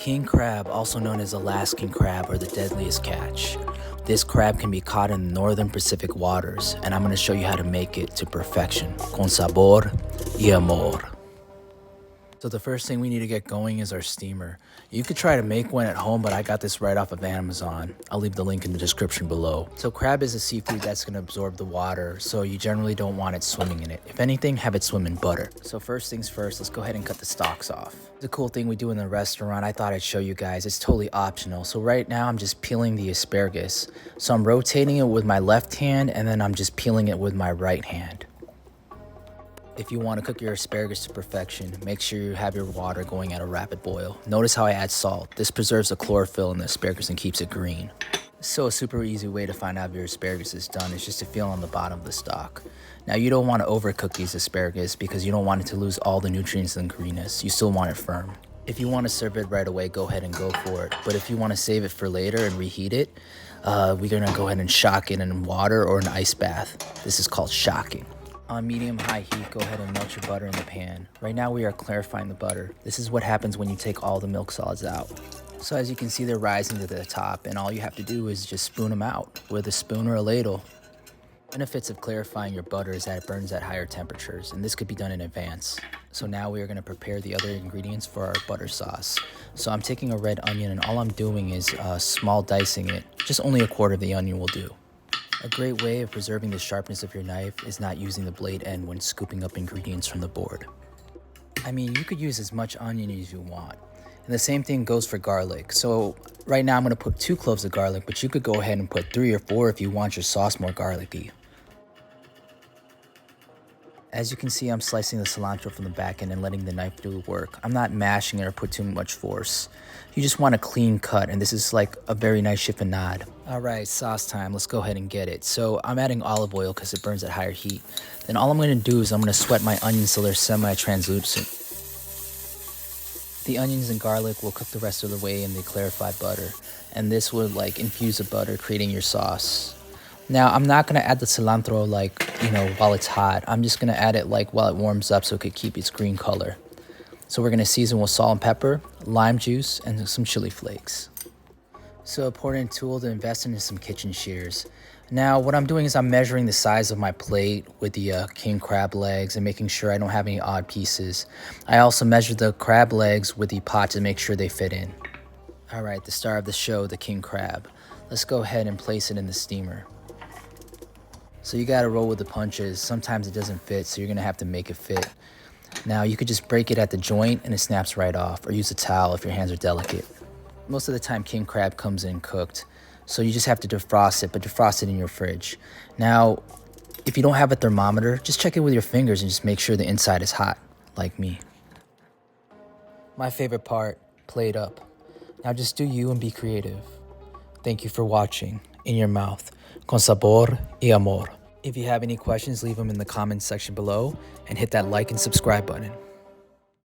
King crab, also known as Alaskan crab or the deadliest catch. This crab can be caught in the northern Pacific waters, and I'm going to show you how to make it to perfection. Con sabor y amor. So the first thing we need to get going is our steamer. You could try to make one at home, but I got this right off of Amazon. I'll leave the link in the description below. So crab is a seafood that's going to absorb the water, so you generally don't want it swimming in it. If anything, have it swim in butter. So first things first, let's go ahead and cut the stalks off. The cool thing we do in the restaurant, I thought I'd show you guys. It's totally optional. So right now I'm just peeling the asparagus. So I'm rotating it with my left hand, and then I'm just peeling it with my right hand. If you want to cook your asparagus to perfection, make sure you have your water going at a rapid boil. Notice how I add salt. This preserves the chlorophyll in the asparagus and keeps it green. So a super easy way to find out if your asparagus is done is just to feel on the bottom of the stalk. Now you don't want to overcook these asparagus because you don't want it to lose all the nutrients and greenness. You still want it firm. If you want to serve it right away, go ahead and go for it. But if you want to save it for later and reheat it, we're going to go ahead and shock it in water or an ice bath. This is called shocking. On medium-high heat, go ahead and melt your butter in the pan. Right now we are clarifying the butter. This is what happens when you take all the milk solids out. So as you can see, they're rising to the top, and all you have to do is just spoon them out with a spoon or a ladle. Benefits of clarifying your butter is that it burns at higher temperatures, and this could be done in advance. So now we are going to prepare the other ingredients for our butter sauce. So I'm taking a red onion, and all I'm doing is small dicing it. Just only a quarter of the onion will do. A great way of preserving the sharpness of your knife is not using the blade end when scooping up ingredients from the board. I mean, you could use as much onion as you want. And the same thing goes for garlic. So right now I'm going to put 2 cloves of garlic, but you could go ahead and put 3 or 4 if you want your sauce more garlicky. As you can see, I'm slicing the cilantro from the back end and letting the knife do work. I'm not mashing it or put too much force. You just want a clean cut, and this is like a very nice chiffonade. All right, sauce time. Let's go ahead and get it. So I'm adding olive oil because it burns at higher heat. Then all I'm going to do is I'm going to sweat my onions so they're semi-translucent. The onions and garlic will cook the rest of the way in the clarified butter, and this will infuse the butter, creating your sauce. Now, I'm not going to add the cilantro while it's hot. I'm just going to add it while it warms up so it could keep its green color. So we're going to season with salt and pepper, lime juice, and some chili flakes. So an important tool to invest in is some kitchen shears. Now, what I'm doing is I'm measuring the size of my plate with the king crab legs and making sure I don't have any odd pieces. I also measure the crab legs with the pot to make sure they fit in. All right, the star of the show, the king crab. Let's go ahead and place it in the steamer. So you gotta roll with the punches. Sometimes it doesn't fit, so you're gonna have to make it fit. Now you could just break it at the joint and it snaps right off, or use a towel if your hands are delicate. Most of the time king crab comes in cooked, so you just have to defrost it, but defrost it in your fridge. Now, if you don't have a thermometer, just check it with your fingers and just make sure the inside is hot, like me. My favorite part, plate up. Now just do you and be creative. Thank you for watching. In your mouth. Con sabor y amor. If you have any questions, leave them in the comments section below and hit that like and subscribe button.